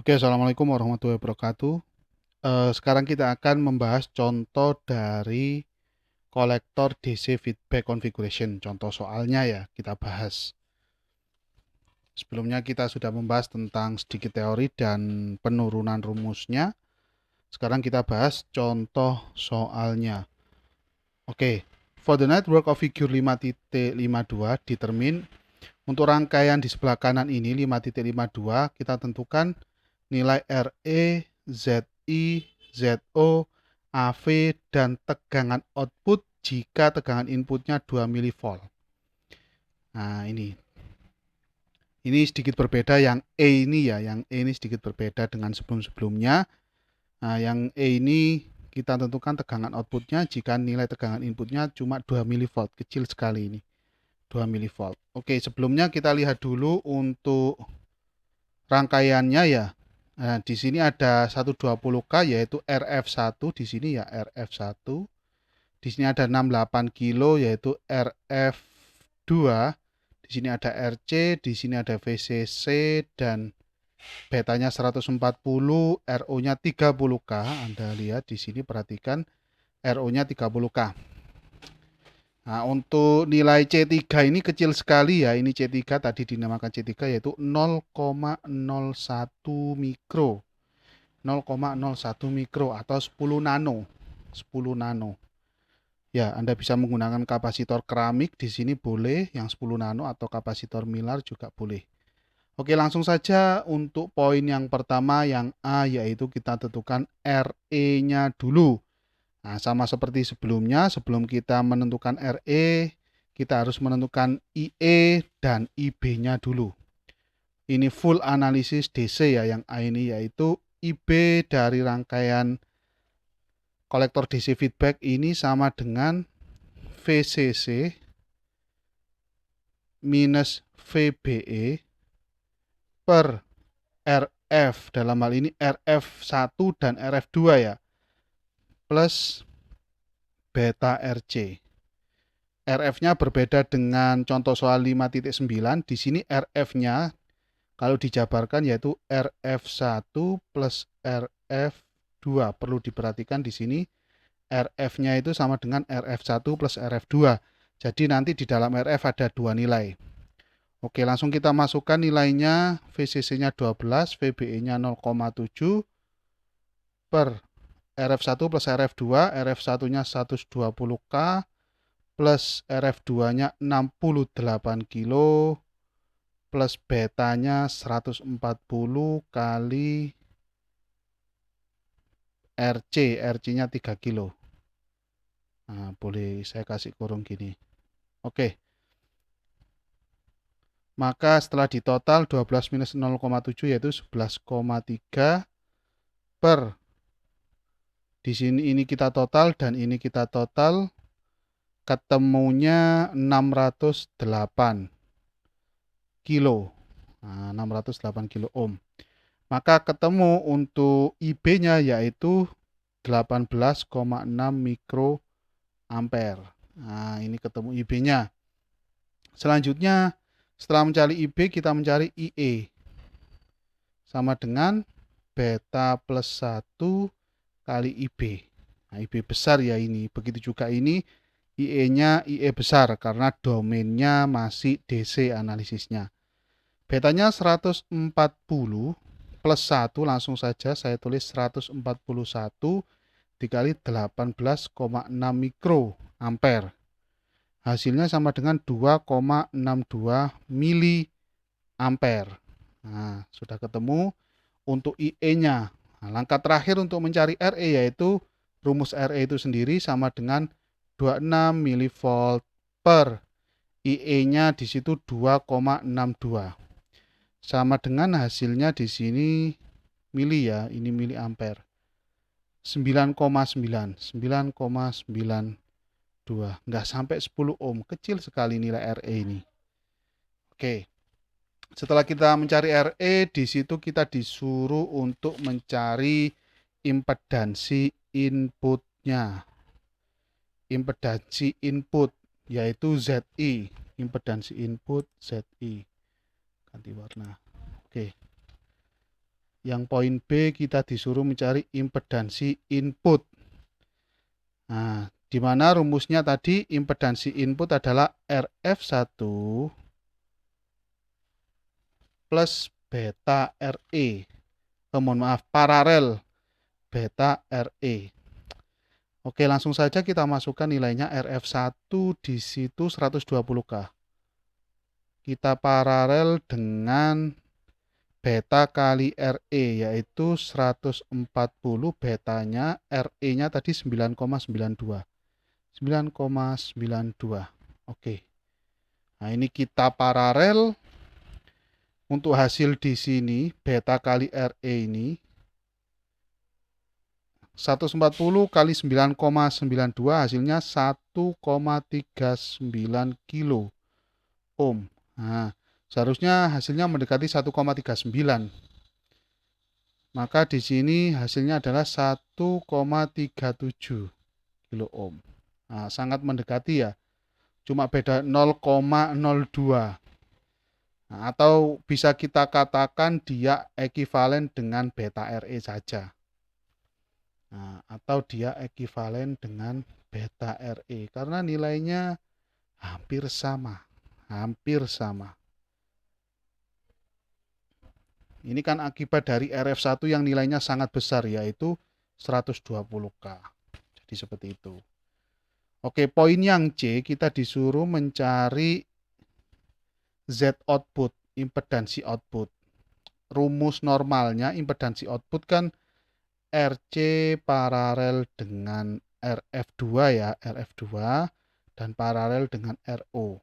Oke, assalamualaikum warahmatullahi wabarakatuh. Sekarang kita akan membahas contoh dari kolektor DC feedback configuration. Contoh soalnya ya, kita bahas. Sebelumnya kita sudah membahas tentang sedikit teori dan penurunan rumusnya. Sekarang kita bahas contoh soalnya. Oke, for the network of figure 5.52 determine untuk rangkaian di sebelah kanan ini 5.52 kita tentukan nilai RE, ZI, ZO, AV, dan tegangan output jika tegangan inputnya 2 mV. Nah, ini sedikit berbeda yang E ini ya, yang E ini sedikit berbeda dengan sebelum-sebelumnya. Nah, yang E ini kita tentukan tegangan outputnya jika nilai tegangan inputnya cuma 2 mV, kecil sekali ini. 2 mV. Oke, sebelumnya kita lihat dulu untuk rangkaiannya ya. Nah, di sini ada 120K yaitu RF1 di sini ya, RF1. Di sini ada 68 kilo yaitu RF2. Di sini ada RC, di sini ada VCC dan betanya 140, RO-nya 30K. Anda lihat di sini perhatikan RO-nya 30K. Nah, untuk nilai C3 ini kecil sekali ya. Ini C3 tadi dinamakan C3 yaitu 0,01 mikro. 0,01 mikro atau 10 nano. 10 nano. Ya, Anda bisa menggunakan kapasitor keramik di sini boleh yang 10 nano atau kapasitor milar juga boleh. Oke, langsung saja untuk poin yang pertama yang A yaitu kita tentukan RE-nya dulu. Nah, sama seperti sebelumnya, sebelum kita menentukan RE, kita harus menentukan IE dan IB-nya dulu. Ini full analisis DC ya, yang A ini yaitu IB dari rangkaian kolektor DC feedback ini sama dengan VCC minus VBE per RF, dalam hal ini RF1 dan RF2 ya, plus beta RC. RF-nya berbeda dengan contoh soal 5.9. Di sini RF-nya kalau dijabarkan yaitu RF1 plus RF2. Perlu diperhatikan di sini RF-nya itu sama dengan RF1 plus RF2. Jadi nanti di dalam RF ada dua nilai. Oke, langsung kita masukkan nilainya. VCC-nya 12, VBE-nya 0,7 per RF1 plus RF2. RF1-nya 120K plus RF2-nya 68 kilo plus betanya 140 kali RC. RC-nya 3 kilo. Nah, boleh saya kasih kurung gini. Oke. Maka setelah ditotal 12 minus 0,7 yaitu 11,3 per di sini ini kita total dan ini kita total ketemunya 608 kilo. Nah, 608 kilo ohm. Maka ketemu untuk IB-nya yaitu 18,6 mikro ampere. Nah, ini ketemu IB-nya. Selanjutnya setelah mencari IB kita mencari IE. Sama dengan beta plus 1 kali IB. Nah, IB besar ya ini. Begitu juga ini IE-nya IE besar karena domainnya masih DC analisisnya. Betanya 140 plus 1 langsung saja saya tulis 141 dikali 18,6 mikro ampere. Hasilnya sama dengan 2,62 mili ampere. Nah, sudah ketemu untuk IE-nya. Nah, langkah terakhir untuk mencari RE yaitu rumus RE itu sendiri sama dengan 26 mV per IE-nya di situ 2,62. Sama dengan hasilnya di sini mili ya, ini mili ampere. 9,9, 9,92. Nggak sampai 10 ohm, kecil sekali nilai RE ini. Oke. Setelah kita mencari RE, di situ kita disuruh untuk mencari impedansi inputnya. Impedansi input yaitu ZI. Impedansi input ZI. Ganti warna. Oke. Yang poin B kita disuruh mencari impedansi input. Nah, di mana rumusnya tadi impedansi input adalah RF1 plus beta RE. Mohon maaf, paralel beta RE. Oke, langsung saja kita masukkan nilainya RF1 di situ 120K. Kita paralel dengan beta kali RE, yaitu 140 betanya, RE-nya tadi 9,92. 9,92. Oke. Nah, ini kita paralel. Untuk hasil di sini, beta kali RE ini 140 kali 9,92 hasilnya 1,39 kilo ohm. Nah, seharusnya hasilnya mendekati 1,39. Maka di sini hasilnya adalah 1,37 kilo ohm. Nah, sangat mendekati ya. Cuma beda 0,02. Nah, atau bisa kita katakan dia ekivalen dengan beta RE saja. Nah, atau dia ekivalen dengan beta RE karena nilainya hampir sama. Hampir sama. Ini kan akibat dari RF1 yang nilainya sangat besar, yaitu 120K. Jadi seperti itu. Oke, poin yang C, kita disuruh mencari Z output, impedansi output. Rumus normalnya impedansi output kan RC paralel dengan RF2 ya, RF2 dan paralel dengan RO.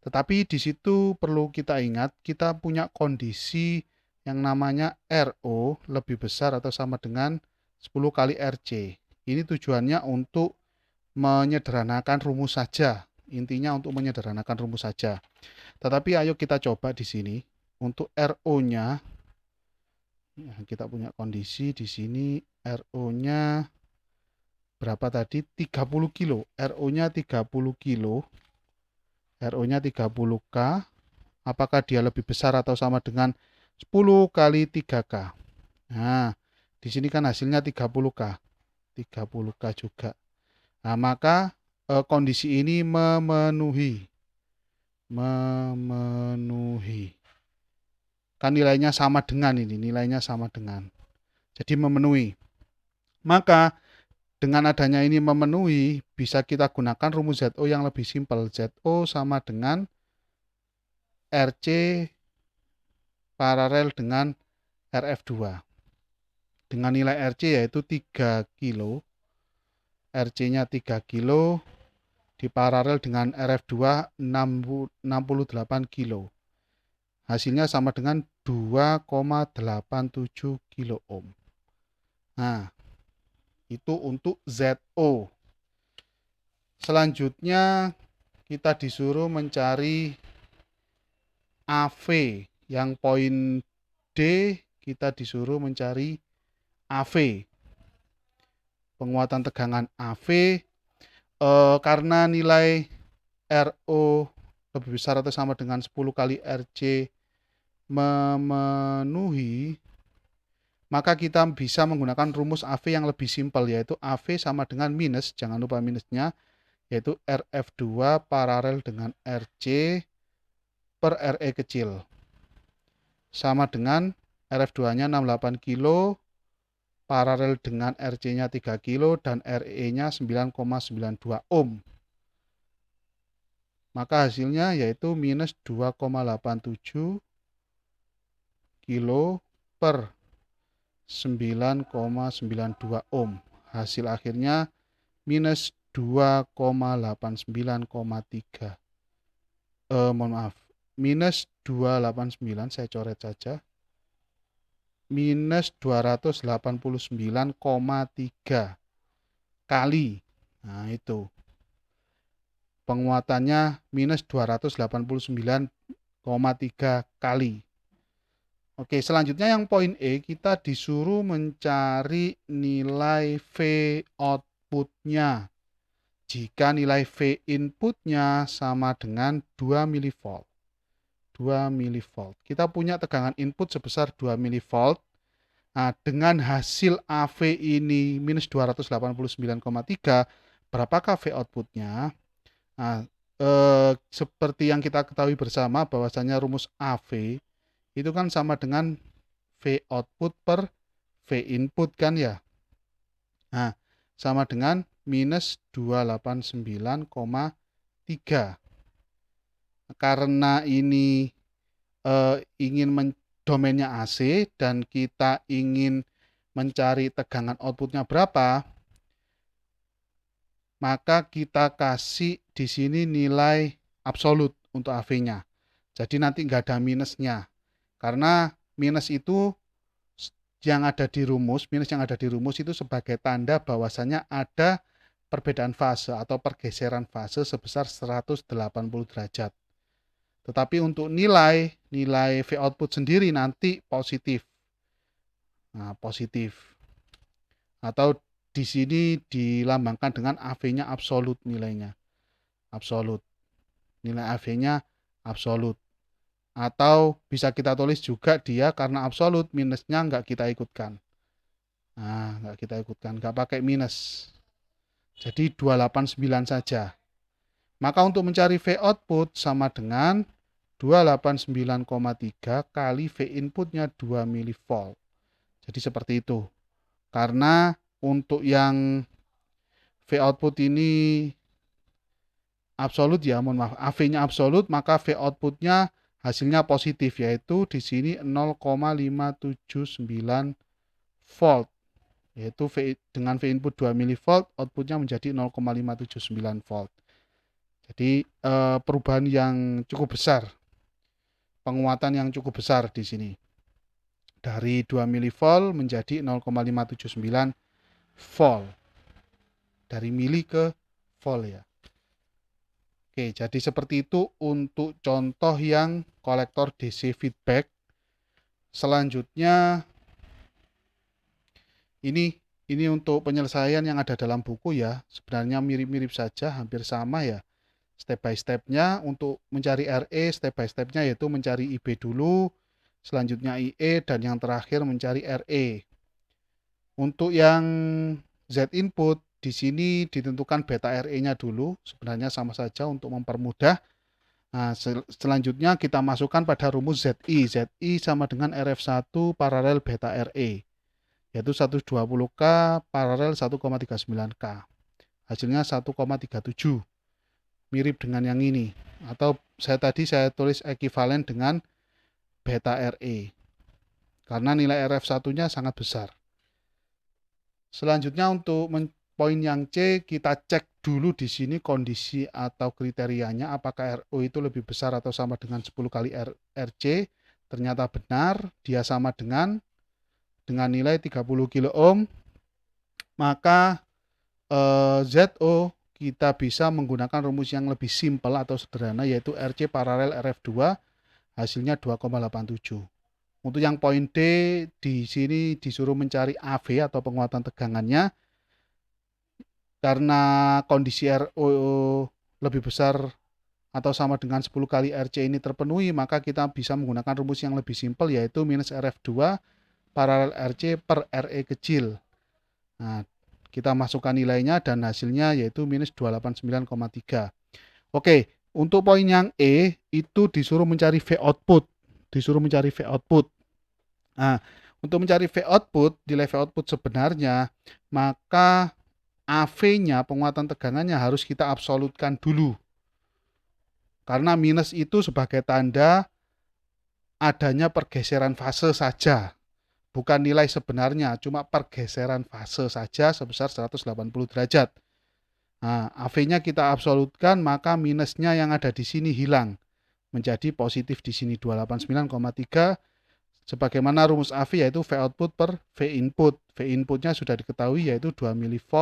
Tetapi di situ perlu kita ingat, kita punya kondisi yang namanya RO lebih besar atau sama dengan 10 kali RC. Ini tujuannya untuk menyederhanakan rumus saja. Intinya untuk menyederhanakan rumus saja. Tetapi ayo kita coba di sini. Untuk RO-nya, ya, kita punya kondisi di sini RO-nya berapa tadi? 30 kilo. RO-nya 30 kilo. RO-nya 30K. Apakah dia lebih besar atau sama dengan 10 kali 3K? Nah, di sini kan hasilnya 30K. 30K juga. Nah, maka kondisi ini memenuhi. Kan nilainya sama dengan ini, nilainya sama dengan. Jadi memenuhi. Maka dengan adanya ini memenuhi, bisa kita gunakan rumus ZO yang lebih simpel. ZO sama dengan RC paralel dengan RF2. Dengan nilai RC yaitu 3 kilo. RC-nya 3 kilo diparalel dengan RF2 68 kilo. Hasilnya sama dengan 2,87 kilo ohm. Nah, itu untuk ZO. Selanjutnya kita disuruh mencari AV. Yang poin D kita disuruh mencari AV. Penguatan tegangan AV karena nilai RO lebih besar atau sama dengan 10 kali RC memenuhi, maka kita bisa menggunakan rumus AV yang lebih simpel, yaitu AV sama dengan minus, jangan lupa minusnya, yaitu RF2 paralel dengan RC per RE kecil. Sama dengan RF2-nya 68 kilo, paralel dengan RC-nya 3 kilo, dan RE-nya 9,92 ohm. Maka hasilnya yaitu minus 2,87 kilo per 9,92 ohm. Hasil akhirnya minus 2,89,3. Mohon maaf. Minus 289, saya coret saja. Minus 289,3 kali. Nah, itu. Penguatannya minus 289,3 kali. Oke, selanjutnya yang poin E, kita disuruh mencari nilai V outputnya. Jika nilai V inputnya sama dengan 2 mV. 2 mV. Kita punya tegangan input sebesar 2 mV. Nah, dengan hasil AV ini minus 289,3, berapakah V outputnya? Nah, seperti yang kita ketahui bersama bahwasanya rumus AV itu kan sama dengan V output per V input kan ya. Nah, sama dengan minus 289,3. Karena ini ingin domainnya AC dan kita ingin mencari tegangan outputnya berapa, maka kita kasih di sini nilai absolut untuk AV-nya. Jadi nanti nggak ada minusnya. Karena minus itu minus yang ada di rumus itu sebagai tanda bahwasanya ada perbedaan fase atau pergeseran fase sebesar 180 derajat. Tetapi untuk nilai V output sendiri nanti positif. Nah, positif. Atau di sini dilambangkan dengan AV-nya absolut nilainya. Absolut. Nilai AV-nya absolut. Atau bisa kita tulis juga dia karena absolut minusnya nggak kita ikutkan. Nah, nggak kita ikutkan, nggak pakai minus. Jadi 289 saja. Maka untuk mencari V output sama dengan 289,3 kali V inputnya 2 mV. Jadi seperti itu. Karena untuk yang V output ini absolut ya, mohon maaf, AV-nya absolut, maka V outputnya hasilnya positif, yaitu di sini 0,579 volt. Yaitu dengan V input 2 mV, outputnya menjadi 0,579 volt. Jadi perubahan yang cukup besar, penguatan yang cukup besar di sini. Dari 2 mV menjadi 0,579 volt. Dari mili ke volt ya. Oke, jadi seperti itu untuk contoh yang kolektor DC feedback. Selanjutnya ini untuk penyelesaian yang ada dalam buku ya. Sebenarnya mirip-mirip saja, hampir sama ya. Step by stepnya untuk mencari RE, step by stepnya yaitu mencari IB dulu, selanjutnya IE, dan yang terakhir mencari RE. Untuk yang Z input, di sini ditentukan beta RE-nya dulu, sebenarnya sama saja untuk mempermudah. Nah, selanjutnya kita masukkan pada rumus ZI. ZI sama dengan RF1 paralel beta RE, yaitu 120K paralel 1,39K. Hasilnya 1,37. Mirip dengan yang ini. Atau saya tulis ekuivalen dengan beta RE. Karena nilai RF1-nya sangat besar. Selanjutnya untuk poin yang C, kita cek dulu di sini kondisi atau kriterianya apakah RO itu lebih besar atau sama dengan 10 kali RC. Ternyata benar, dia sama dengan nilai 30 kilo ohm. Maka ZO kita bisa menggunakan rumus yang lebih simpel atau sederhana, yaitu RC paralel RF2, hasilnya 2,87. Untuk yang poin D, di sini disuruh mencari AV atau penguatan tegangannya. Karena kondisi RO lebih besar atau sama dengan 10 kali RC ini terpenuhi, maka kita bisa menggunakan rumus yang lebih simpel, yaitu minus RF2 paralel RC per RE kecil. Nah, kita masukkan nilainya dan hasilnya yaitu minus 289,3. Oke, untuk poin yang E itu disuruh mencari V output. Nah, untuk mencari V output, nilai V output sebenarnya, maka AV-nya, penguatan tegangannya harus kita absolutkan dulu. Karena minus itu sebagai tanda adanya pergeseran fase saja. Bukan nilai sebenarnya, cuma pergeseran fase saja sebesar 180 derajat. Nah, AV-nya kita absolutkan, maka minusnya yang ada di sini hilang. Menjadi positif di sini 289,3. Sebagaimana rumus AV yaitu V output per V input. V inputnya sudah diketahui yaitu 2 mV.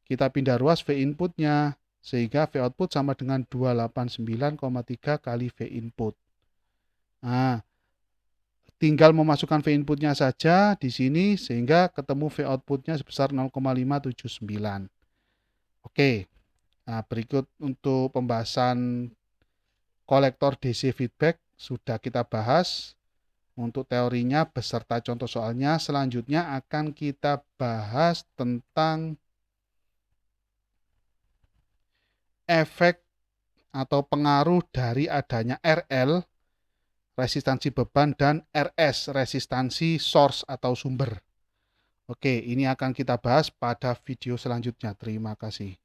Kita pindah ruas V inputnya. Sehingga V output sama dengan 289,3 kali V input. Nah, tinggal memasukkan V inputnya saja di sini sehingga ketemu V outputnya sebesar 0,579. Oke, nah berikut untuk pembahasan kolektor DC feedback sudah kita bahas. untuk teorinya beserta contoh soalnya. Selanjutnya akan kita bahas tentang efek atau pengaruh dari adanya RL, resistansi beban, dan RS, resistansi source atau sumber. Oke, ini akan kita bahas pada video selanjutnya. Terima kasih.